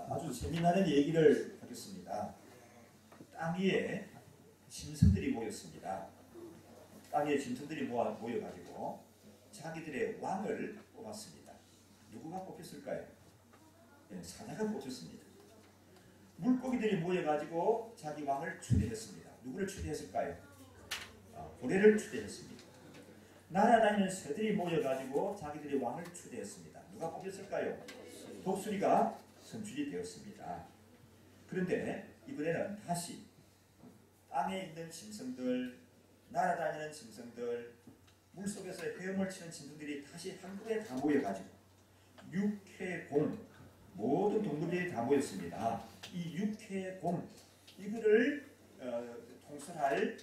아주 재미나는 얘기를 하겠습니다. 땅 위에 짐승들이 모였습니다. 땅 위에 짐승들이 모여가지고 자기들의 왕을 뽑았습니다. 누구가 뽑혔을까요? 네, 사자가 뽑혔습니다. 물고기들이 모여가지고 자기 왕을 추대했습니다. 누구를 추대했을까요? 고래를 추대했습니다. 날아다니는 새들이 모여가지고 자기들의 왕을 추대했습니다. 누가 뽑혔을까요? 독수리가 선출이 되었습니다. 그런데 이번에는 다시 땅에 있는 짐승들, 날아다니는 짐승들, 물속에서 헤엄을 치는 짐승들이 다시 한국에 다 모여가지고 육해공, 모든 동물들이 다 모였습니다. 이 육해공, 이거를 통솔할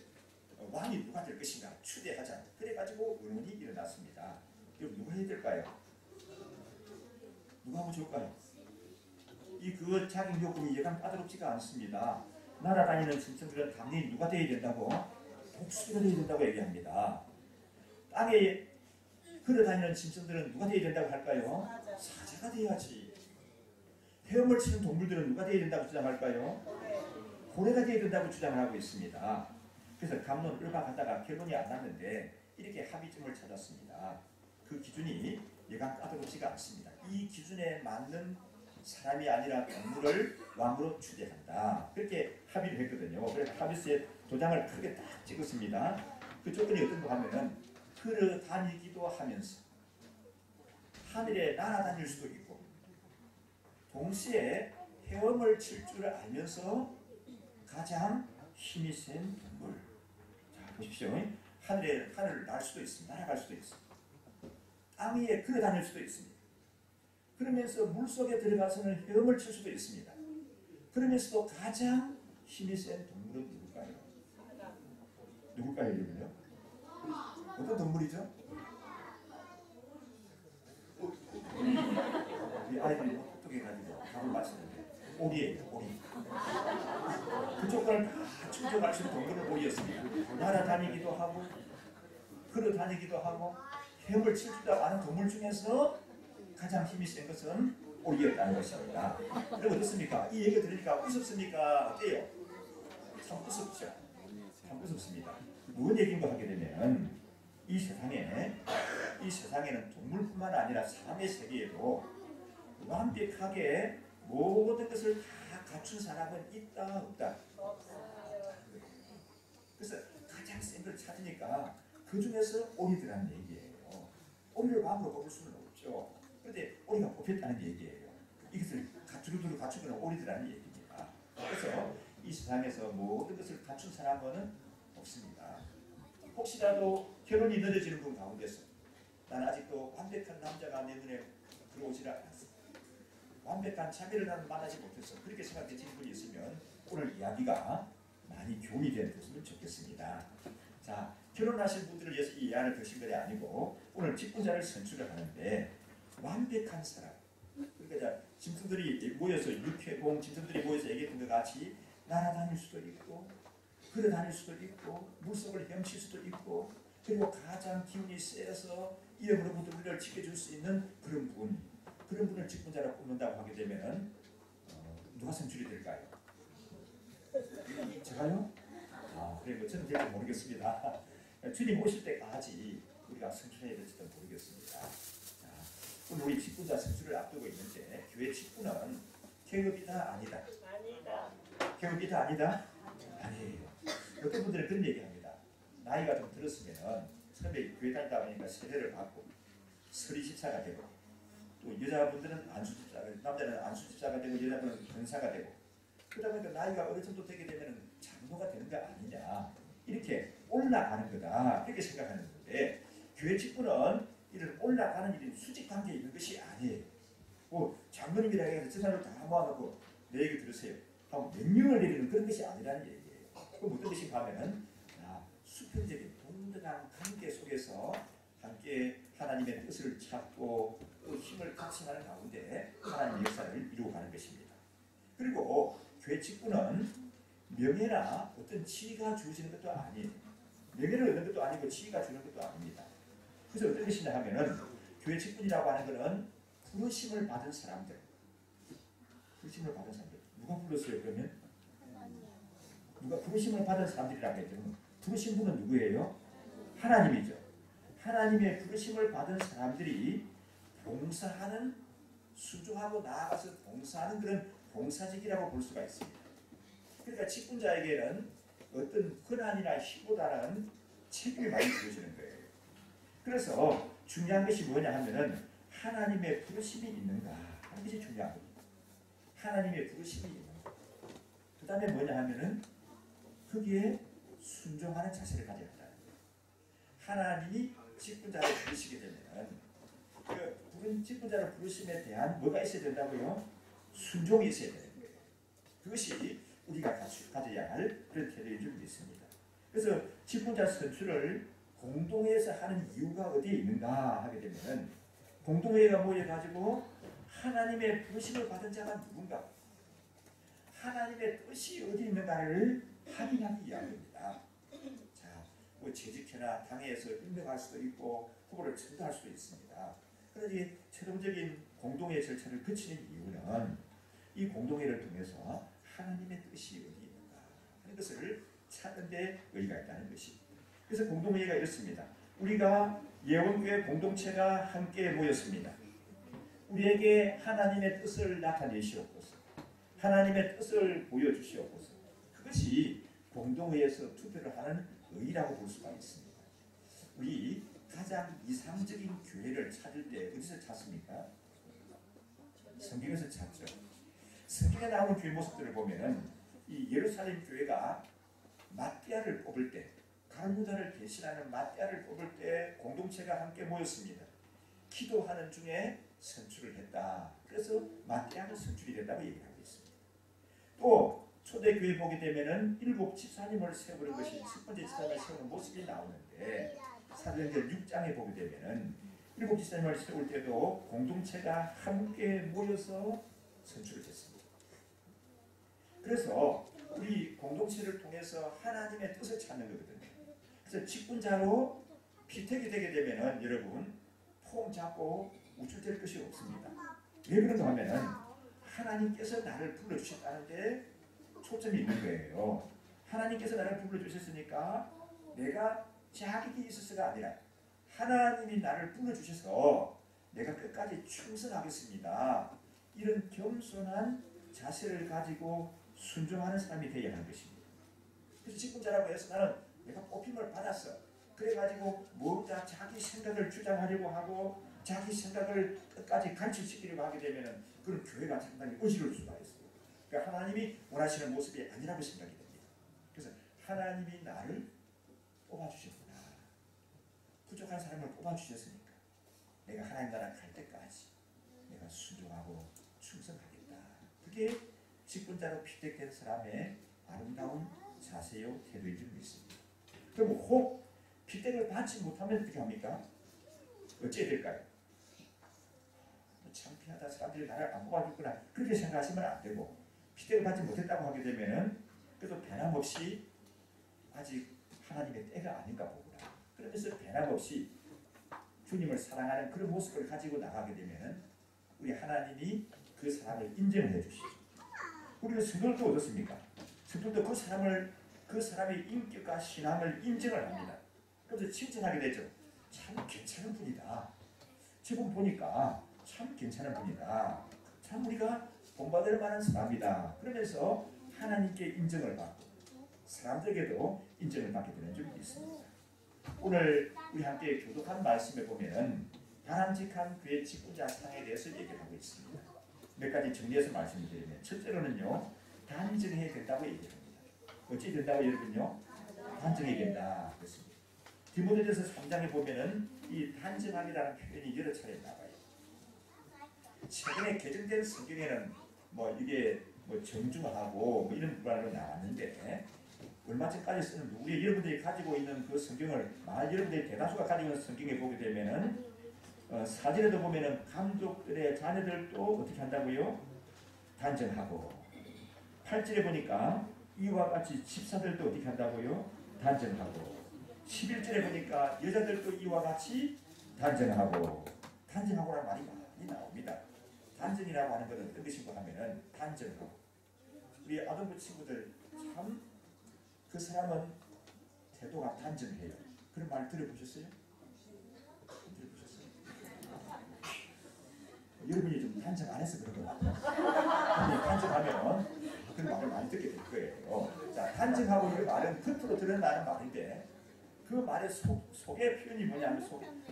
왕이 누가 될 것인가 추대하자. 그래가지고 의논이 일어났습니다. 여러분 누가 해야 될까요? 누가 하면 좋을까요? 그 자격 요금이 예감 까다롭지가 않습니다. 날아다니는 짐승들은 당연히 누가 되어야 된다고? 독수리가 되어야 된다고 얘기합니다. 땅에 걸어다니는 짐승들은 누가 되어야 된다고 할까요? 사자가 돼야지. 헤엄을 치는 동물들은 누가 되어야 된다고 주장할까요? 고래가 되어야 된다고 주장을 하고 있습니다. 그래서 갑론을박하다가 결론이 안 났는데 이렇게 합의점을 찾았습니다. 그 기준이 예감 까다롭지가 않습니다. 이 기준에 맞는 사람이 아니라 동물을 왕으로 추대한다. 그렇게 합의를 했거든요. 그래서 합의서에 도장을 크게 딱 찍었습니다. 그 조건이 어떤 거 하면은 걸어다니기도 하면서 하늘에 날아다닐 수도 있고 동시에 헤엄을 칠 줄 알면서 가장 힘이 센 동물. 자 보십시오. 하늘을 날 수도 있습니다. 날아갈 수도 있습니다. 땅 위에 걸어다닐 수도 있습니다. 그러면서 물속에 들어가서는 헤엄을 칠 수도 있습니다. 그러면서도 가장 힘이 센 동물은 누굴까요? 누굴까요? 여러분요? 어떤 동물이죠? 우리 아이들이 똑똑해가지고 답을 맞추는데 오리예요. 오리. 그 조건을 다 충족할 수 있는 동물은 오리였습니다. 날아다니기도 하고 걸어다니기도 하고 헤엄을 칠 줄 아는 동물 중에서 가장 힘이 센 것은 오리였다는 것입니다. 여러분 어떻습니까? 이 얘기 들으니까 우습습니까? 어때요? 참 우습죠. 참 우습습니다. 무슨 얘기인가 하게 되면 이 세상에는 동물뿐만 아니라 사람의 세계에도 완벽하게 모든 것을 다 갖춘 사람은 있다 없다? 그래서 가장 센 걸 찾으니까 그 중에서 오리들라는 얘기예요. 오리를 왕으로 뽑을 수는 없죠. 그런데 오리가 뽑혔다는 얘기예요. 이것을 두루두루 갖추고는 오리들라는 얘기입니다. 그래서 이 세상에서 모든 것을 갖춘 사람은 없습니다. 혹시라도 결혼이 늦어지는 분 가운데서 난 아직도 완벽한 남자가 내 눈에 들어오지 않았어. 완벽한 자매를 나는 만나지 못했어. 그렇게 생각되시는 분이 있으면 오늘 이야기가 많이 교훈이 되었으면 좋겠습니다. 자, 결혼하신 분들을 위해서 이 예안을 드신 것이 아니고 오늘 직분자를 선출을 하는데 완벽한 사람. 그러니까 짐승들이 모여서 육해공 짐승들이 모여서 얘기했던 것 같이 날아다닐 수도 있고 걸어다닐 수도 있고 물속을 헤엄칠 수도 있고 그리고 가장 기운이 세서 이름으로부터 우리를 지켜줄 수 있는 그런 분을 직분자로 뽑는다고 하게 되면 누가 선출이 될까요? 제가요? 그래 뭐 저는 될지 모르겠습니다. 주님 오실 때까지 우리가 선출해야 될지도 모르겠습니다. 자, 오늘 우리 직분자 선출을 앞두고 있는데 교회 직분은 계급이다 아니다? 아니다. 계급이다 아니다? 아니에요. 어떤 분들은 그런 얘기합니다. 나이가 좀 들었으면 처음에 교회 다니다 보니까 세례를 받고 서리십사가 되고 또 여자분들은 안수집사가 남자는 안수집사가 되고 여자분은 권사가 되고 그러다 보니까 나이가 어느 정도 되게 되면 장로가 되는 거 아니냐 이렇게 올라가는 거다 이렇게 생각하는 건데 교회 직분은 이런 올라가는 일이 수직관계에 있는 것이 아니에요. 뭐 장로님이라 해서 저 사람을 다 모아놓고 내 얘기 들으세요 하고 명령을 내리는 그런 것이 아니라는 얘기예요. 그럼 어떤 것인가 하면은 수평적인 동등한 관계 속에서 함께 하나님의 뜻을 찾고 또 힘을 같이하는 가운데 하나님의 역사를 이루어가는 것입니다. 그리고 교회 직분은 명예나 어떤 지위가 주어지는 것도 아니에요. 명예를 얻는 것도 아니고 지위가 주는 것도 아닙니다. 그래서 어떤 것이냐 하면은 교회 직분이라고 하는 것은 부르심을 받은 사람들 부르심을 받은 사람들. 누가 불렀어요 그러면? 누가 부르심을 받은 사람들이라고 했죠. 부르신 분은 누구예요? 하나님이죠. 하나님의 부르심을 받은 사람들이 봉사하는, 수종하고 나아가서 봉사하는 그런 봉사직이라고 볼 수가 있습니다. 그러니까 직분자에게는 어떤 권한이나 힘보다는 책임이 많이 주어지는 거예요. 그래서 중요한 것이 뭐냐 하면은 하나님의 부르심이 있는가 하는 것이 중요한 겁니다. 하나님의 부르심이 있는가. 그 다음에 뭐냐 하면은 거기에 순종하는 자세를 가져야 한다는 거예요. 하나님이 직분자를 부르시게 되면은 그 직분자를 부르심에 대한 뭐가 있어야 된다고요? 순종이 있어야 되는 거예요. 그것이 우리가 가져야 할 그런 태도인 줄 믿습니다. 그래서 직분자 선출을 공동회에서 하는 이유가 어디에 있는가 하게 되면 공동회가 모여가지고 하나님의 부르심을 받은 자가 누군가, 하나님의 뜻이 어디 있는가를 확인하기 위함입니다. 자, 뭐 재직회나 당회에서 임명할 수도 있고 후보를 선정할 수도 있습니다. 그래서 이 최종적인 공동회 절차를 거치는 이유는 이 공동회를 통해서 하나님의 뜻이 어디 있는가 하는 것을 찾는 데 의의가 있다는 것입니다. 그래서 공동회의가 이렇습니다. 우리가 예원교회 공동체가 함께 모였습니다. 우리에게 하나님의 뜻을 나타내시옵소서. 하나님의 뜻을 보여주시옵소서. 그것이 공동회에서 투표를 하는 의의라고 볼 수가 있습니다. 우리 가장 이상적인 교회를 찾을 때 어디서 찾습니까? 성경에서 찾죠. 성경에 나오는 교회 모습들을 보면 이 예루살렘 교회가 마띠아를 뽑을 때, 가룟유다를 대신하는 마띠아를 뽑을 때 공동체가 함께 모였습니다. 기도하는 중에 선출을 했다. 그래서 마띠아가 선출이 됐다고 얘기하고 있습니다. 또 초대교회 보게 되면은 일곱 집사님을 세우는 것이 첫 번째 집사님을 세우는 모습이 나오는데 사도행전 6장에 보게 되면은 일곱 집사님을 세울 때도 공동체가 함께 모여서 선출을 했습니다. 그래서 우리 공동체를 통해서 하나님의 뜻을 찾는 거거든요. 그래서 직분자로 피택이 되게 되면은 여러분 폼 잡고 우쭐댈 것이 없습니다. 왜 그런가 하면은 하나님께서 나를 불러주셨다는데 초점이 있는 거예요. 하나님께서 나를 불러주셨으니까 내가 자격이 있어서가 아니라 하나님이 나를 불러주셔서 내가 끝까지 충성하겠습니다. 이런 겸손한 자세를 가지고 순종하는 사람이 되어야 하는 것입니다. 그래서 직분자라고 해서 나는 내가 뽑힘을 받았어. 그래가지고 뭔가 자기 생각을 주장하려고 하고 자기 생각을 끝까지 간직시키려고 하게 되면 그런 교회가 상당히 어지러울 수가 있어요. 그러니까 하나님이 원하시는 모습이 아니라고 생각이 됩니다. 그래서 하나님이 나를 뽑아주셨구나. 부족한 사람을 뽑아주셨으니까 내가 하나님 나라 갈 때까지 내가 순종하고 충성하겠다. 그게 직분자로 피택된 사람의 아름다운 자세요 태도인 줄 믿습니다. 그럼 혹 피택을 받지 못하면 어떻게 합니까? 어찌해야 될까요? 창피하다, 사람들이 나를 안 뽑아줬구나 그렇게 생각하시면 안 되고, 피택을 받지 못했다고 하게 되면은 그래도 변함없이 아직 하나님의 때가 아닌가 보구나. 그러면서 변함없이 주님을 사랑하는 그런 모습을 가지고 나가게 되면은 우리 하나님이 그 사람을 인정해 주시죠. 우리는 성도도 어떻습니까? 성도도 그 사람의 인격과 신앙을 인정을 합니다. 그래서 칭찬하게 되죠. 참 괜찮은 분이다. 저분 보니까 참 괜찮은 분이다. 참 우리가 본받을 만한 사람이다. 그러면서 하나님께 인정을 받고 사람들에게도 인정을 받게 되는 줄이 있습니다. 오늘 우리 함께 교독한 말씀에 보면 바람직한 교회 직분자 상에 대해서 얘기를 하고 있습니다. 몇 가지 정리해서 말씀드리면 첫째로는요, 단정해야 된다고 얘기합니다. 어찌 된다고 여러분요? 단정해야 된다. 그렇습니다. 디모데전서 3장에 보면은 이 단정함이라는 표현이 여러 차례 나와요. 최근에 개정된 성경에는 이게 정중하고 이런 불안으로 나왔는데 얼마 전까지 쓰는 우리 여러분들이 가지고 있는 그 성경을 여러분들이 대다수가 가지고 있는 성경에 보게 되면은 사진에도 보면은 감독들의 자녀들도 어떻게 한다고요? 단정하고 8절에 보니까 이와 같이 집사들도 어떻게 한다고요? 단정하고 11절에 보니까 여자들도 이와 같이 단정하고라는 말이 많이 나옵니다. 단정이라고 하는 것은 어떤 것인가 하면은 단정하고 우리 아동부 친구들 참 그 사람은 태도가 단정해요. 그런 말 들어보셨어요? 들어보셨어요? 여러분이 좀 단정 안 해서 그런 거 같아요. 단정하면 그런 말을 많이 듣게 될 거예요. 자, 단정하고 이 말은 겉으로 드러나는 말인데 그 말의 속의 표현이 뭐냐면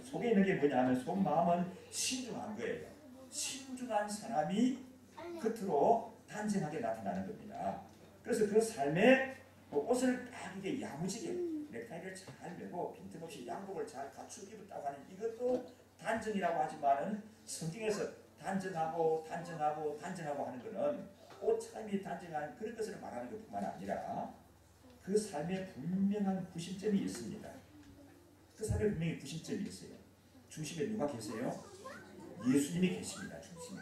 속에 있는 게 뭐냐면 속마음은 신중한 거예요. 신중한 사람이 겉으로 단정하게 나타나는 겁니다. 그래서 그 삶에 옷을 딱 이게 야무지게 넥타이를 잘 매고 빈틈없이 양복을 잘 갖추고 입었다고 하는 이것도 단정이라고 하지만은 성경에서 단정하고 하는 것은 옷차림이 단정한 그런 것을 말하는 것뿐만 아니라 그 삶에 분명한 구심점이 있습니다. 그 삶에 분명히 구심점이 있어요. 중심에 누가 계세요? 예수님이 계십니다. 중심에.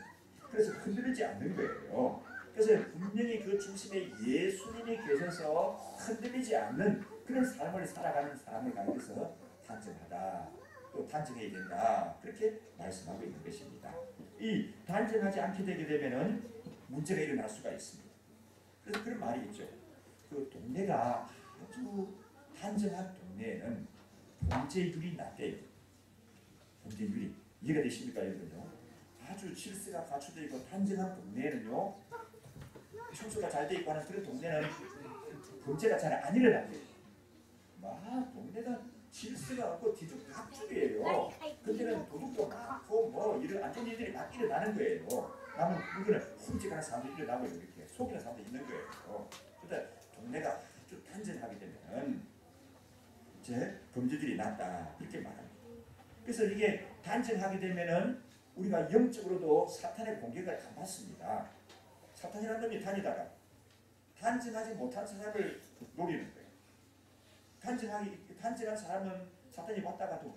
그래서 흔들리지 않는 거예요. 그래서 분명히 그 중심에 예수님이 계셔서 흔들리지 않는 그런 삶을 살아가는 사람을 가리켜서 단정하다. 또 단정해야 된다. 그렇게 말씀하고 있는 것입니다. 이 단정하지 않게 되게 되면은 문제가 일어날 수가 있습니다. 그래서 그런 말이 있죠. 그 동네가 아주 단정한 동네에는 범죄율이 낮대요. 범죄율이 이해가 되십니까, 여러분요? 아주 질서가 갖춰져 있고 단정한 동네에는요, 청소가 잘 돼 있고 하는 그런 동네는 범죄가 잘 안 일어나요. 막 동네가 질서가 없고 뒤죽박죽이에요. 그때는 도둑도 많고 뭐 이런 안 좋은 일들이 막 일어나는 거예요. 나는 이거는 훔치가는 사람도 일어나고 이렇게 속이는 사람도 있는 거예요. 그런데 동네가 아주 단정하게 되면 이제 범죄들이 낮다 이렇게 말합니다. 그래서 이게 단정하게 되면은 우리가 영적으로도 사탄의 공격을 안 받습니다. 사탄이라는 놈이 다니다가 단정하지 못한 사람을 노리는 거예요. 단정한 사람은 사탄이 왔다가도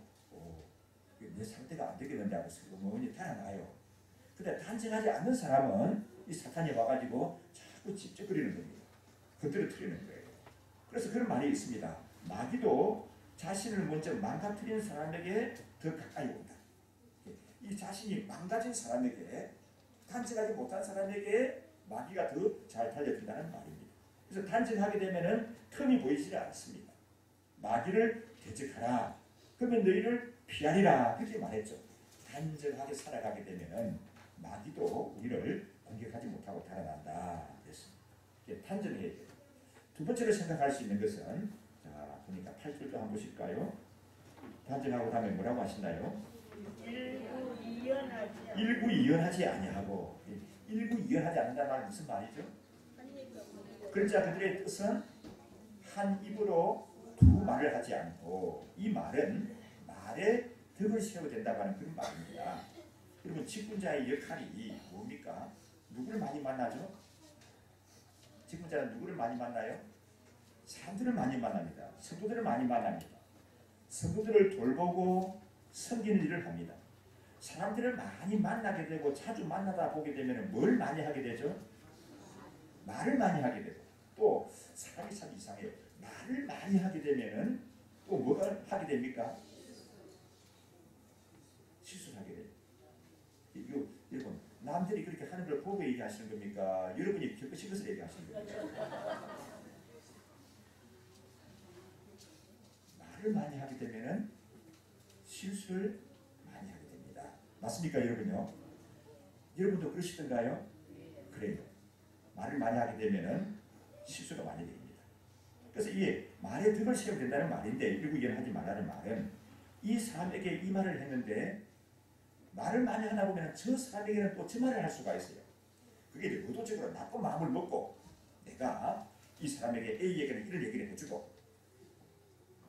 내 상태가 안 되겠는데 하고 슬그머니 달아나요. 근데 단정하지 않는 사람은 이 사탄이 와가지고 자꾸 집적거리는 겁니다. 건드려뜨리는 거예요. 그래서 그런 말이 있습니다. 마귀도 자신을 먼저 망가뜨린 사람에게 더 가까이 온다. 이 자신이 망가진 사람에게, 단정하지 못한 사람에게 마귀가 더 잘 달려든다는 말입니다. 그래서 단정하게 되면은 틈이 보이지 않습니다. 마귀를 대적하라. 그러면 너희를 피하리라. 그렇게 말했죠. 단정하게 살아가게 되면은 마귀도 우리를 공격하지 못하고 달아난다. 그랬습니다. 이게 단정해야 돼요. 두 번째로 생각할 수 있는 것은, 자, 보니까 8절도 한번 보실까요? 단정하고 다음에 뭐라고 하시나요? 일구이연하지 아니하고. 일구이연하지 않는다는 말은 무슨 말이죠? 그러자 그들의 뜻은 한 입으로 두 말을 하지 않고, 이 말은 말에 덕을 세워야 된다고 하는 그런 말입니다. 여러분, 직분자의 역할이 뭡니까? 누구를 많이 만나죠? 직분자는 누구를 많이 만나요? 사람들을 많이 만납니다. 성도들을 많이 만납니다. 성도들을 돌보고 섬기는 일을 합니다. 사람들을 많이 만나게 되고 자주 만나다 보게 되면 뭘 많이 하게 되죠? 말을 많이 하게 되고, 또 사람이 참 이상해요. 말을 많이 하게 되면은 또 뭐가 하게 됩니까? 실수를 하게 돼요. 여러분, 남들이 그렇게 하는 걸 보고 얘기하시는 겁니까? 여러분이 겪으신 것을 얘기하시는 겁니까? 말을 많이 하게 되면은 실수를 많이 하게 됩니다. 맞습니까, 여러분요? 여러분도 그러시던가요? 그래요. 말을 많이 하게 되면은 실수가 많이 됩니다. 그래서 이게 말에 덕을 세워야 된다는 말인데, 일구이연하지 말라는 말은 이 사람에게 이 말을 했는데 말을 많이 하다 보면 저 사람에게는 또 저 말을 할 수가 있어요. 그게 이제 의도적으로 나쁜 마음을 먹고 내가 이 사람에게 A에게는 이런 얘기를 해주고,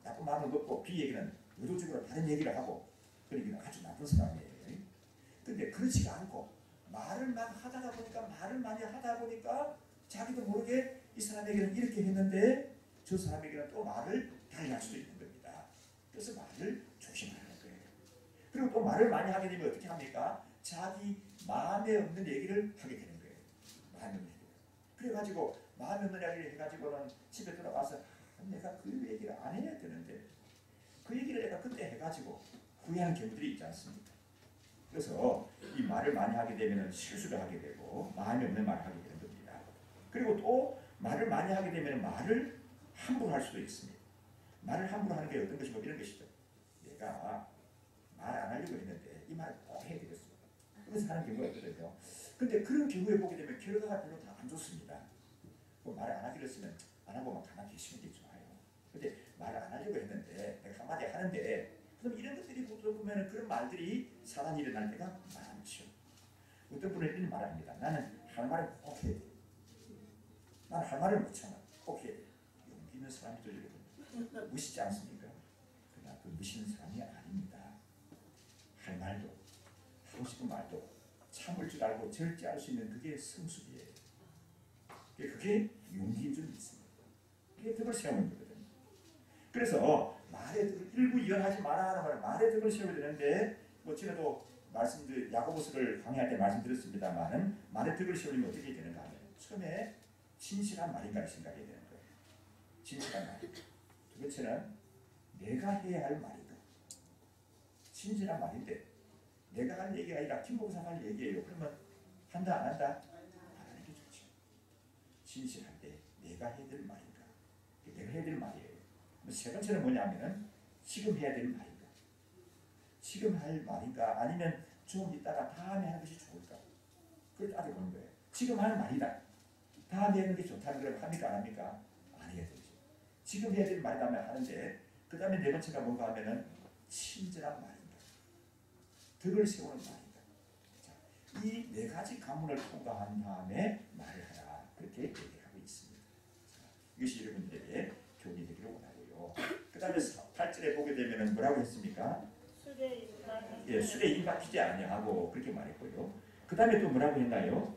나쁜 마음을 먹고 B에게는 의도적으로 다른 얘기를 하고, 그러니까 아주 나쁜 사람이에요. 근데 그렇지가 않고 말을 막 말을 많이 하다 보니까 자기도 모르게 이 사람에게는 이렇게 했는데 저 사람에게는 또 말을 달리 할 수도 있는 겁니다. 그래서 말을 조심하는 거예요. 그리고 또 말을 많이 하게 되면 어떻게 합니까? 자기 마음에 없는 얘기를 하게 되는 거예요. 마음에 없는 얘기를. 그래가지고 마음에 없는 얘기를 해가지고는 집에 들어가서 내가 그 얘기를 안 해야 되는데 그 얘기를 내가 그때 해가지고 후회하는 경우들이 있지 않습니까? 그래서 이 말을 많이 하게 되면 실수를 하게 되고 마음이 없는 말을 하게 되는 겁니다. 그리고 또 말을 많이 하게 되면 말을 함부로 할 수도 있습니다. 말을 함부로 하는 게 어떤 것이고 이런 것이죠. 내가 말 안 하려고 했는데 이 말을 꼭 해야 되겠어. 그래서 하는 경우가 있거든요. 근데 그런 경우에 보게 되면 결과가 별로 다 안 좋습니다. 뭐 말을 안 하기로 했으면 안 하고만 가만히 계시는 게 좋아요. 근데 말을 안 하려고 했는데 내가 한마디 하는데 그럼 이런 것들이 보면 그런 말들이 사단이 일어날 때가 많죠. 어떤 분은 이런 말을 합니다. 나는 할 말을 꼭 해야 돼. 나는 할 말을 못 참아. 꼭 해야 돼. 용기 있는 사람이죠, 여러분. 무시지 않습니까? 그러나 그 무시는 사람이 아닙니다. 할 말도 하고 싶은 말도 참을 줄 알고 절제할 수 있는 그게 성숙이에요. 그게 용기인 줄 믿습니다. 그게 덕을 세우는 거거든요. 그래서 말에 덕을 일부이연하지 마라 하는 말 말에 덕을 세워야 되는데 뭐 제가도 야고보서를 강의할 때 말씀드렸습니다만은 말에 덕을 세우려면 어떻게 되는가 하면 처음에 진실한 말인가를 생각해야 되는 거예요. 진실한 말. 두 번째는 내가 해야 할 말인가. 진실한 말인데 내가 할 얘기가 아니라 김목사가 할 얘기예요. 그러면 한다 안 한다? 안 하는 게 좋죠. 진실할 때 내가 해야 될 말인가. 내가 해야 될 말이에요. 세 번째는 뭐냐면은 지금 해야 될 말인가. 지금 할 말인가 아니면 좀 이따가 다음에 하는 것이 좋을까. 그걸 따져보는 거예요. 지금 할 말이다. 다음에 하는 게 좋다는 걸 합니까 안 합니까? 안 해야 되죠. 지금 해야 될 말이라면 하는데 그 다음에 네 번째가 뭔가 하면은 친절한 말인가. 덕을 세우는 말인가. 이 네 가지 관문을 통과한 다음에 말을 하라. 그렇게 얘기하고 있습니다. 자, 이것이 여러분들에게 교훈이 되기를 원하고요. 그 다음에 8절에 보게 되면 뭐라고 했습니까? 술에 임박히지 아니하고 그렇게 말했고요. 그 다음에 또 뭐라고 했나요?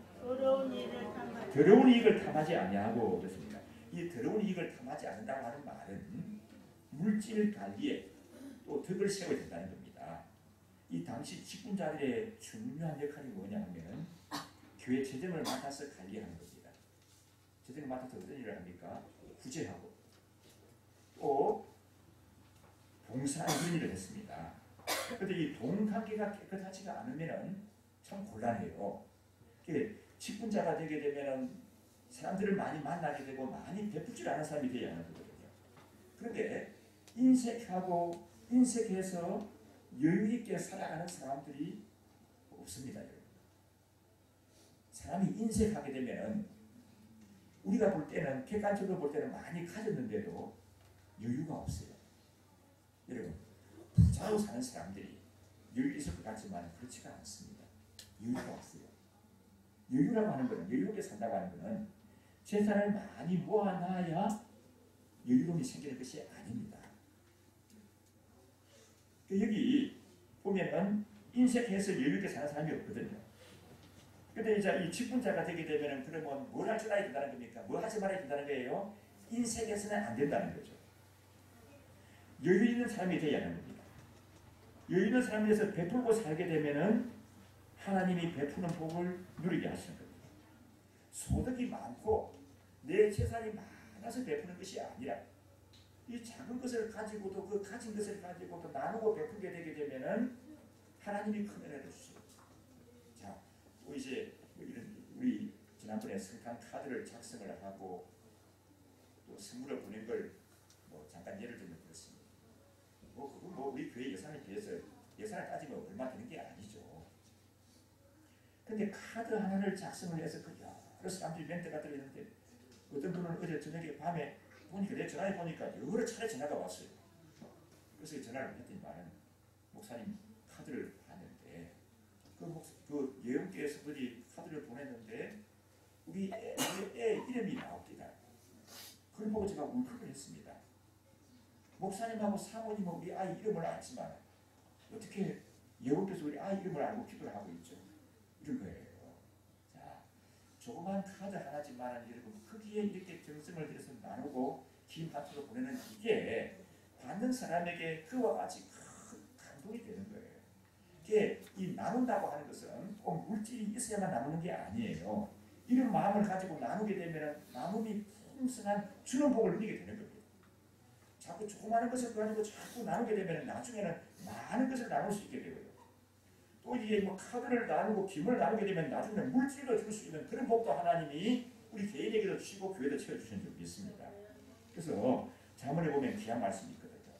더러운 이익을 탐하지 아니하고 그렇습니다. 이 더러운 이익을 탐하지 않는다고 하는 말은 물질 관리에 또 덕을 세워야 된다는 겁니다. 이 당시 직분자들의 중요한 역할이 뭐냐 하면 교회 재정을 맡아서 관리하는 겁니다. 재정을 맡아서 어떤 일을 합니까? 구제하고 또 봉사하는 그런 일을 했습니다. 그런데 이 동관계가 깨끗하지가 않으면 참 곤란해요. 직분자가 되게 되면 사람들을 많이 만나게 되고 많이 베풀지 않은 사람이 되어야 하는 거거든요. 그런데 인색해서 여유 있게 살아가는 사람들이 없습니다. 여러분. 사람이 인색하게 되면 우리가 볼 때는 객관적으로 볼 때는 많이 가졌는데도 여유가 없어요. 여러분 부자로 사는 사람들이 여유 있을 것 같지만 그렇지가 않습니다. 여유가 없어요. 여유라고 하는 것은 여유롭게 산다고 하는 것은 재산을 많이 모아놔야 여유로움이 생기는 것이 아닙니다. 여기 보면은 인색해서 여유롭게 사는 사람이 없거든요. 근데 이제 이 직분자가 되게 되면은 그러면 뭘 할 줄 알아야 된다는 겁니까? 뭐 하지 말아야 된다는 거예요? 인색해서는 안 된다는 거죠. 여유 있는 사람이 되어야 하는 겁니다. 여유 있는 사람이 돼서 베풀고 살게 되면은 하나님이 베푸는 복을 누리게 하시는 겁니다. 소득이 많고 내 재산이 많아서 베푸는 것이 아니라 이 작은 것을 가지고도 그 가진 것을 가지고도 나누고 베풀게 되게 되면은 하나님이 큰 은혜를 주시고. 자, 또 이제 우리 지난번에 성탄 카드를 작성을 하고 또 선물을 보낸 걸 뭐 잠깐 예를 들면 그렇습니다. 그거 우리 교회 예산에 비해서 예산을 따지면 얼마 되는 게 아니죠. 근데 카드 하나를 작성을 해서 그 여러 사람들이 멘트가 들리는데 어떤 분은 어제 저녁에 밤에 보니까 내 전화해 보니까 여러 차례 전화가 왔어요. 그래서 전화를 했더니만 목사님 카드를 봤는데 그 예언교회에서 그들이 카드를 보냈는데 우리 애 이름이 나옵니다. 그걸 보고 제가 울컥을 했습니다. 목사님하고 사모님은 우리 아이 이름을 알지만 어떻게 예언교회에서 우리 아이 이름을 알고 기도를 하고 있죠. 이런 거예요. 자, 조그만 카드 하나지만 여러분 크기에 이렇게 정성을 들여서 나누고 긴 하트로 보내는 이게 받는 사람에게 그와 같이 큰 감동이 되는 거예요. 이게 이 나눈다고 하는 것은 꼭 물질이 있어야만 나누는 게 아니에요. 이런 마음을 가지고 나누게 되면 나눔이 풍성한 주는 복을 누리게 되는 겁니다. 자꾸 조그마한 것을 가지고 자꾸 나누게 되면 나중에는 많은 것을 나눌 수 있게 되고요. 또 이게 뭐 카드를 나누고 김을 나누게 되면 나중에 물질도 줄 수 있는 그런 복도 하나님이 우리 개인에게도 주시고 교회도 채워주신 줄 믿습니다. 그래서 자문에 보면 귀한 말씀이 있거든요.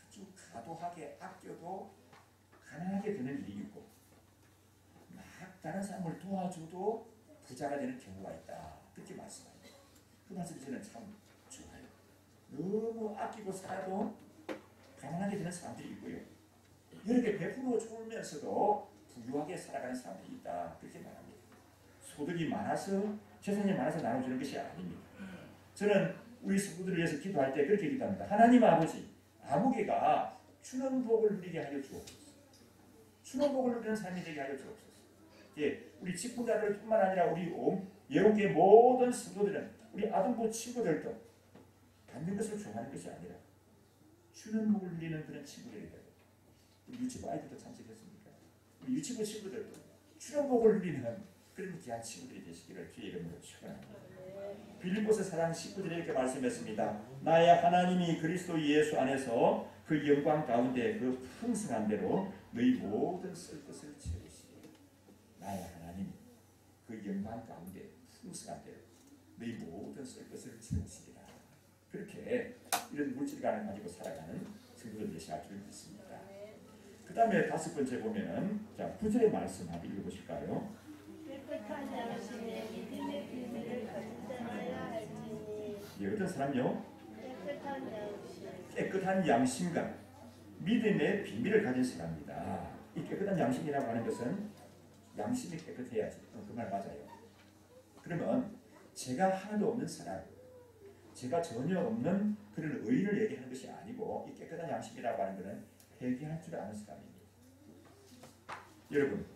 아주 과도하게 아껴도 가난하게 되는 일이 있고 막 다른 사람을 도와줘도 부자가 되는 경우가 있다. 그렇게 말씀합니다. 그 말씀이 저는 참 좋아요. 너무 아끼고 살아도 가난하게 되는 사람들이 있고요. 이렇게 베풀어 주면서도 부유하게 살아가는 사람들이 있다. 그렇게 말합니다. 소득이 많아서 재산이 많아서 나눠주는 것이 아닙니다. 저는 우리 성도들을 위해서 기도할 때 그렇게 기도합니다. 하나님 아버지, 아무개가 주는 복을 누리게 하여 주옵소서. 주는 복을 누리는 삶이 되게 하여 주옵소서. 예, 우리 직분자들뿐만 아니라 우리 예언교회 모든 성도들은 우리 아동부 친구들도 받는 것을 좋아하는 것이 아니라 주는 복을 누리는 그런 친구들이 되고 유치부 아이들도 참석했습니까? 우리 유치부 친구들도 주는 복을 누리는 그런 귀한 친구들이 되시기를 주의 이름으로 축원합니다. 빌립보서 4장 19절에 이렇게 말씀했습니다. 나의 하나님이 그리스도 예수 안에서 그 영광 가운데 그 풍성한 대로 너희 모든 쓸 것을 채우시리. 나의 하나님이 그 영광 가운데 풍성한 대로 너희 모든 쓸 것을 채우시리라. 그렇게 이런 물질관을 가지고 살아가는 성도들 되시할 줄 믿습니다. 그 다음에 5번째 보면은 자 9절의 말씀 한번 읽어보실까요? 깨끗한 양심에 믿음의 비밀을 가진 자라야 할지니. 예, 어떤 사람요? 깨끗한 양심. 깨끗한 양심과 믿음의 비밀을 가진 사람입니다. 이 깨끗한 양심이라고 하는 것은 양심이 깨끗해야지. 그 말 맞아요. 그러면 제가 하나도 없는 사람, 제가 전혀 없는 그런 의인을 얘기하는 것이 아니고 이 깨끗한 양심이라고 하는 것은 회개할 줄 아는 사람입니다. 여러분,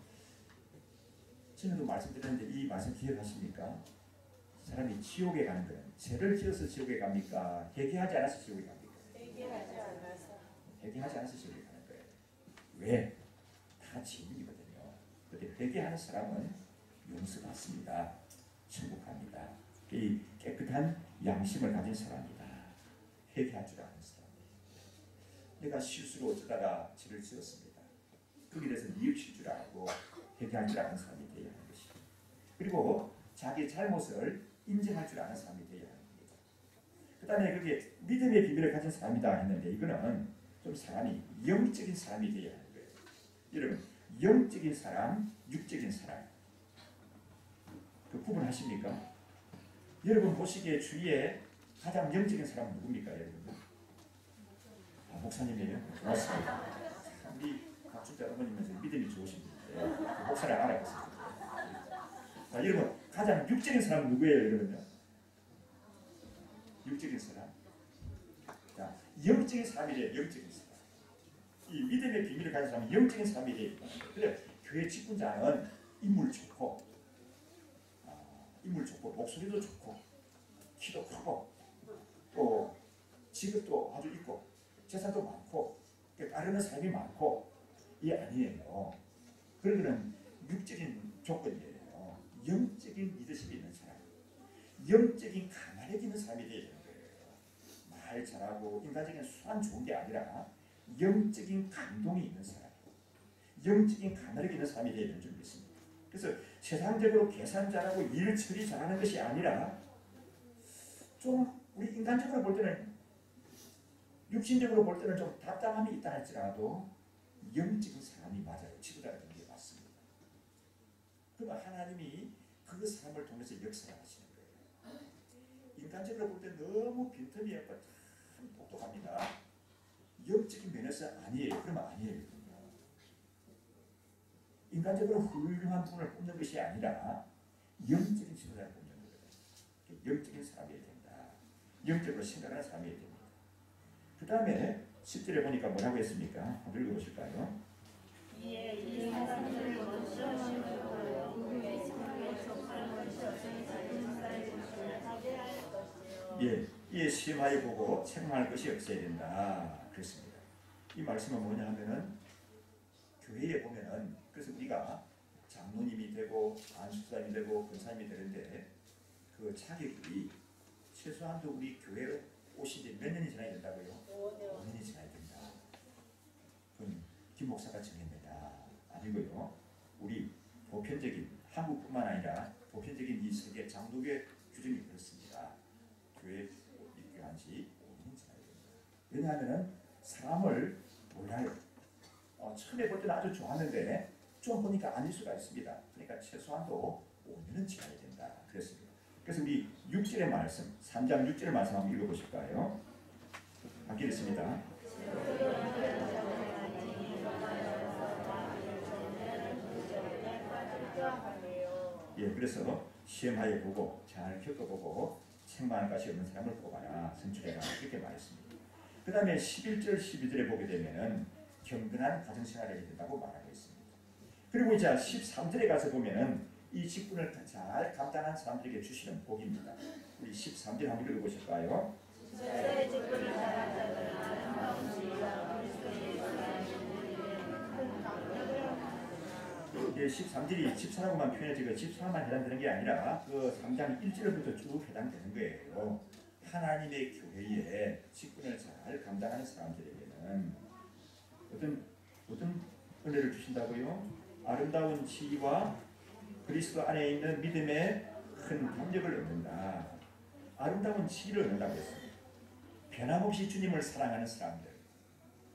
전에도 말씀드렸는데 이 말씀 기억하십니까? 사람이 지옥에 가는 거는 죄를 지어서 지옥에 갑니까? 회개하지 않아서 지옥에 갑니까? 회개하지 않아서. 회개하지 않아서 지옥에 가는 거예요. 왜? 다 지옥이거든요. 그런데 회개하는 사람은 용서받습니다. 천국 갑니다. 이 깨끗한 양심을 가진 사람이다. 회개할 줄 아는 사람이에요. 내가 실수로 어쩌다가 죄를 지었습니다. 거기에 대해서 뉘우칠 줄 알고 회개할 줄 아는 사람이 되어야 하는 것이죠. 그리고 자기 잘못을 인정할 줄 아는 사람이 되어야 하는 겁니다. 그 다음에 그게 믿음의 비밀을 가진 사람이다 했는데 이거는 좀 사람이 영적인 사람이 되어야 하는 거예요. 여러분, 영적인 사람, 육적인 사람 그 구분하십니까? 여러분 보시기에 주위에 가장 영적인 사람은 누굽니까? 여러분? 목사님이에요? 고맙습니다. 우리 각주자 어머님은 믿음이 좋으신 분인데 목사를 알아봤습니다. 자, 여러분 가장 육적인 사람은 누구예요? 여러분요? 육적인 사람. 자, 영적인 사람이래요. 영적인 사람. 이 믿음의 비밀을 가진 사람은 영적인 사람이래요. 그래, 교회 직분자는 인물 좋고 목소리도 좋고 키도 크고 또 직업도 아주 있고 재산도 많고 따르는 삶이 많고 이게 아니에요. 그런 거는 육적인 조건이에요. 영적인 리더십이 있는 사람, 영적인 가난에 있는 사람이 되어야 되는 거예요. 말 잘하고 인간적인 수완 좋은 게 아니라 영적인 감동이 있는 사람, 영적인 가난에 있는 사람이 되어야 되는 줄 믿습니다. 그래서 세상적으로 계산 잘하고 일 처리 잘하는 것이 아니라 좀 우리 인간적으로 볼 때는 육신적으로 볼 때는 좀 답답함이 있다 할지라도 영적인 사람이 맞아요. 지구라는 게 맞습니다. 그러면 하나님이 그 사람을 통해서 역사를 하시는 거예요. 인간적으로 볼 때 너무 빈틈이 없고 참 똑똑합니다. 영적인 면에서 아니에요. 그러면 아니에요. 인간적으로 훌륭한 분을 뽑는 것이 아니라 영적인 지도자를 뽑는 거예요. 영적인 사람이어야 된다. 영적으로 생각하는 사람이어야 됩니다. 그 다음에 10절에 보니까 뭐라고 했습니까? 한번 읽어보실까요? 이에 이 사람들을 먼저 심고요 그의 지상에 속한 것이 없으니 사는 것을 하게 할 것이요. 예, 이에 시험하여 보고 책망할 것이 없어야 된다. 그렇습니다. 이 말씀은 뭐냐 하면은 교회에 보면은 그래서 우리가 장로님이 되고 안수사님이 되고 권사님이 되는데 그 자격이 최소한도 우리 교회에 오신 지 몇 년이 지나야 된다고요? 5년이 지나야 된다. 그건 김 목사가 정했느냐 안 아니고요. 우리 보편적인 한국뿐만 아니라 보편적인 이 세계 장로교의 규정이 그렇습니다. 교회 입교한 지 5년 지나야 됩니다. 왜냐하면 사람을 몰라요. 처음에 볼 때는 아주 좋았는데 좀 보니까 아닐 수가 있습니다. 그러니까 최소한도 5년은 지나야 된다. 그랬습니다. 그래서 우리 6절의 말씀, 3장 6절의 말씀 한번 읽어보실까요? 함께 읽습니다. 예, 그래서 시험하여 보고 잘 겪어보고 책망할 것이 없는 사람을 뽑아라. 선출해라. 이렇게 말했습니다. 그 다음에 11절, 12절에 보게 되면 경건한 가정생활을 해야 된다고 말하고 있습니다. 그리고 이제 13절에 가서 보면 이 직분을 잘 감당한 사람들에게 주시는 복입니다. 우리 13절 한번 읽어보실까요? 예, 13절이 집사라고만 표현해지고 집사만 해당되는 게 아니라 그 3장 1절부터 쭉 해당되는 거예요. 하나님의 교회에 직분을 잘 감당하는 사람들에게는 어떤 은혜를 주신다고요? 아름다운 지위와 그리스도 안에 있는 믿음의 큰 담력을 얻는다. 아름다운 지위를 얻는다고 했습니다. 변함없이 주님을 사랑하는 사람들,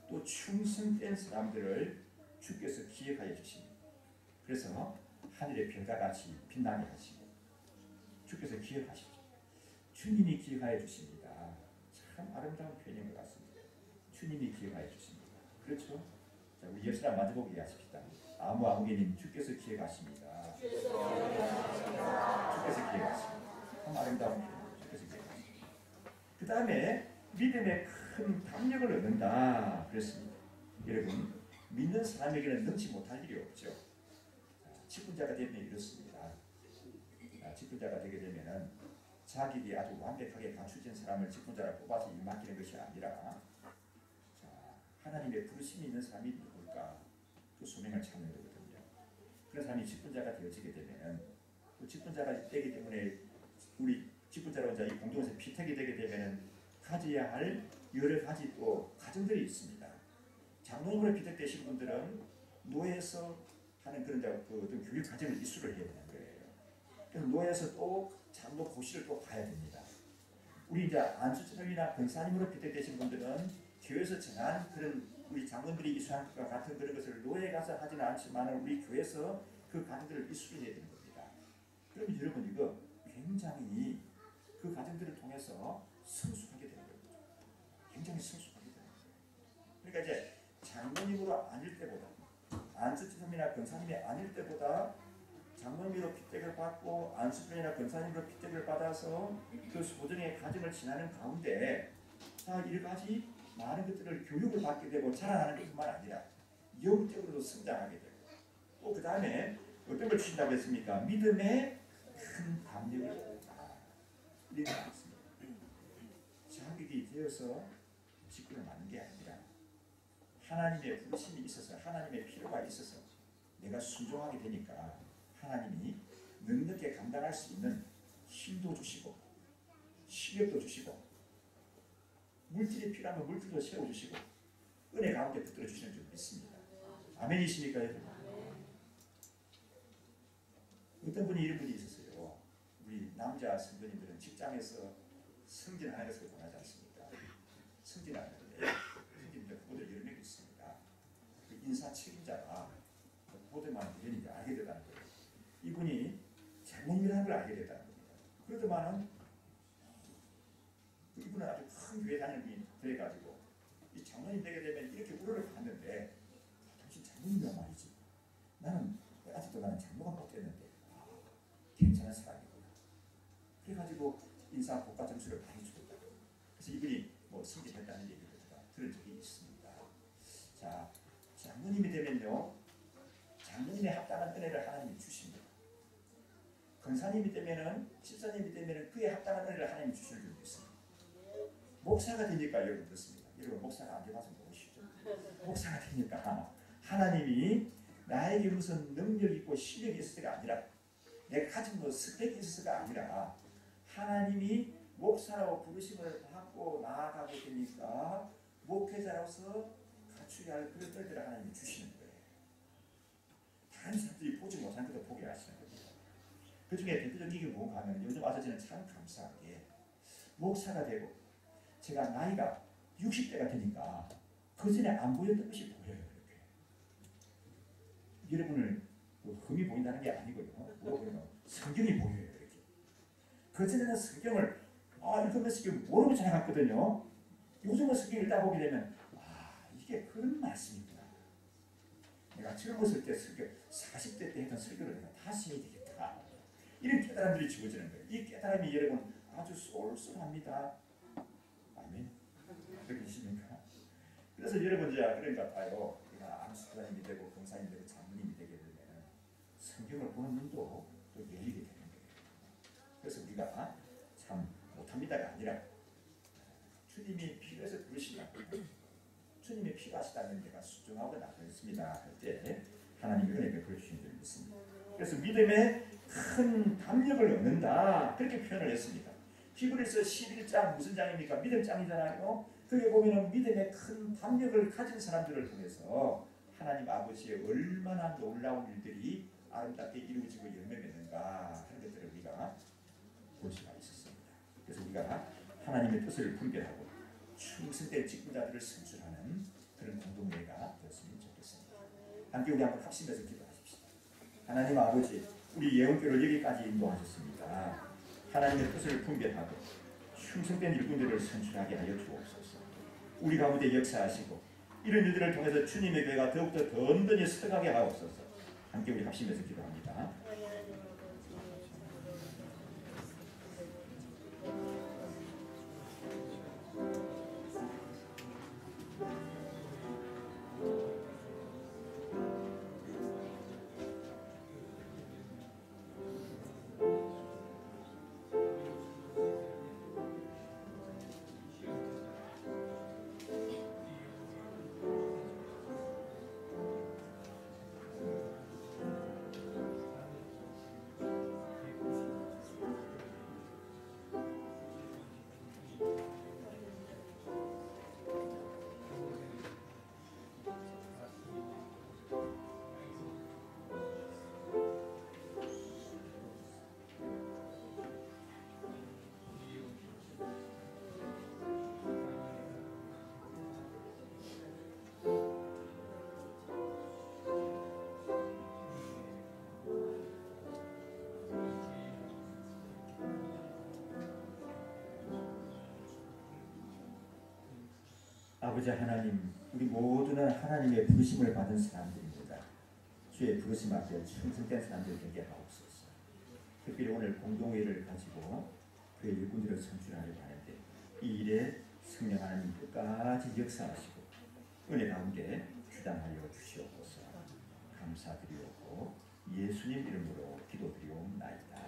또 충성된 사람들을 주께서 기억하여 주십니다. 그래서 하늘의 별과 같이 빛나게 하시고 주께서 기억하시죠. 주님이 기억하여 주십니다. 참 아름다운 표현인 것 같습니다. 주님이 기억하여 주십니다. 그렇죠? 자, 우리 옆 사람 마주보고 얘기하십시다. 아무개님 주께서 기억하십니다. 주께서 기억하십니다. 참 아름다운 표현. 주께서 기억하십니다. 그 다음에 믿음의 큰 담력을 얻는다. 그랬습니다. 여러분, 믿는 사람에게는 능치 못할 일이 없죠. 직분자가 되면 이렇습니다. 직분자가 되게 되면은 자격이 아주 완벽하게 갖추진 사람을 직분자로 뽑아서 일 맡기는 것이 아니라 하나님의 부르심이 있는 사람이 누굴까? 그 소명을 찾는 거거든요. 그런 사람이 직분자가 되어지게 되면 또 직분자가 되기 때문에 우리 직분자로 이제 이 공동에서 피택이 되게 되면은 가져야 할 여러 가지 또 가정들이 있습니다. 장로님으로 피택되신 분들은 노예에서 하는 그런 그 어떤 교육 과정을 이수를 해야 되는 거예요. 그래서 노예에서 또 장로 고시를 또 봐야 됩니다. 우리 이제 안수처럼이나 권사님으로 피택되신 분들은 교회에서 정한 그런 우리 장로들이 이수한 것과 같은 그런 것을 노예에 가서 하지는 않지만 우리 교회에서 그 과정들을 이수를 해야 되는 겁니다. 그럼 여러분 이거 굉장히 그 과정들을 통해서 성숙하게 되는 겁니다. 굉장히 성숙하게 되는 거예요. 그러니까 이제 장로님으로 아닐 때보다 안수처럼이나 권사님이 아닐 때보다 장로님으로 피택을 받고 안수처럼이나 권사님으로 피택을 받아서 그 소정의 과정을 지나는 가운데 여러 가지 많은 것들을 교육을 받게 되고 자라나는 것뿐만 아니라 영적으로도 성장하게 되고 또 그 다음에 어떤 걸 주신다고 했습니까? 믿음의 큰 담력을 얻는다. 이렇게 말했습니다. 자격이 되어서 직분을 맡는 게 아니라 하나님의 부르심이 있어서 하나님의 필요가 있어서 내가 순종하게 되니까 하나님이 넉넉히 감당할 수 있는 힘도 주시고 실력도 주시고 물질이 필요하면 물질도 세워주시고 은혜 가운데 붙들어 주시는 줄 믿습니다. 아멘이십니까 여러분? 어떤 분이 이런 분이 있었어요. 우리 남자 성도님들은 직장에서 승진하는 것을 원하지 않습니까? 승진하는데 승진자 후보들 여러 명 있습니다. 그 인사 책임자가 보더만 이런 걸 알게 되다는 거예요. 이분이 장로님이라는 걸 알게 되다는 겁니다. 그러더만은 이분은 아주 큰 교회 다니는 분이 돼가지고 이 장로님 되게 되면 이렇게 우러를 봤는데 당신 장로님이란 말이지. 나는 아직도 나는 장로가 못 됐는데 괜찮은 사람이구나. 그래가지고 인사 고가 점수를 많이 주었다. 그래서 이분이 뭐 승진했다는 얘기를 들은 적이 있습니다. 자, 장로님이 되면요, 장로님의 합당한 은혜를 하나님이 주십니다. 권사님이 되면은 집사님이 되면은 그에 합당한 은혜를 하나님이 주시는 줄 믿습니다. 목사가 되니까 여러분 그렇습니다. 여러분 목사가 안 돼봐서 모르시죠? 목사가 되니까 하나님이 나에게 무슨 능력이 있고 실력이 있어서가 아니라 내가 가진 뭐 스펙이 있어서가 아니라 하나님이 목사라고 부르심을 받고 나아가게 되니까 목회자로서 갖추어야 할 그런 것들을 하나님이 주시는 거예요. 많은 사람들이 보지 못한 것도 보게 하시는 겁니다. 그 중에 대표적인 게 뭔가 하면 요즘 와서 저는 참 감사하게 목사가 되고 제가 나이가 60대가 되니까 그 전에 안 보였던 것이 보여요. 이렇게 여러분을 흠이 보인다는 게 아니고요. 뭐보면 성경이 보여요. 이렇게 그 전에는 성경을 읽으면서 이게 모르고 지나갔거든요. 요즘은 성경을 읽다 보게 되면 이게 그런 말씀이구나. 내가 젊었을 때 설교 40대 때 했던 설교를 내가 다시 해야 되겠다. 이런 깨달음들이 주어지는 거예요. 이 깨달음이 여러분 아주 쏠쏠합니다. 아멘. 그렇게 계십니까? 그래서 여러분 이제 그런 것 같아요. 우리가 암수사님이 되고 검사님이 되고 장로님이 되게 되면 성경을 보는 눈도 또 열리게 되는 거예요. 그래서 우리가 참 못합니다가 아니라 주님이 필요해서 부르신다. 주님이 필요하시다면 내가 순종하고 나가겠습니다 할 때 하나님이 은혜 베풀어 주신 줄 믿습니다. 그래서 믿음에 큰 담력을 얻는다 그렇게 표현을 했습니다. 히브리서 11장 무슨 장입니까? 믿음 장이잖아요. 거기에 보면 믿음에 큰 담력을 가진 사람들을 통해서 하나님 아버지의 얼마나 놀라운 일들이 아름답게 이루어지고 열매 맺는가 하는 것들을 우리가 볼 수가 있었습니다. 그래서 우리가 하나님의 뜻을 분별하고 충성된 직분자들을 선출하는 그런 공동회가 되었으면 좋겠습니다. 함께 우리 한번 합심해서 기도하십시다. 하나님 아버지, 우리 예언교를 여기까지 인도하셨습니다. 하나님의 뜻을 분별하고 충성된 일꾼들을 선출하게 하여 주옵소서. 우리 가운데 역사하시고 이런 일들을 통해서 주님의 교회가 더욱더 든든히 서가게 하옵소서. 함께 우리 합심해서 기도합니다. 아버지 하나님, 우리 모두는 하나님의 부르심을 받은 사람들입니다. 주의 부르심 앞에 충성된 사람들 되게 하옵소서. 특별히 오늘 공동회를 가지고 그의 일꾼들을 선출하려고 하는데 이 일에 성령 하나님 끝까지 역사하시고 은혜 가운데 주장하여 주시옵소서. 감사드리옵고 예수님 이름으로 기도드리옵나이다.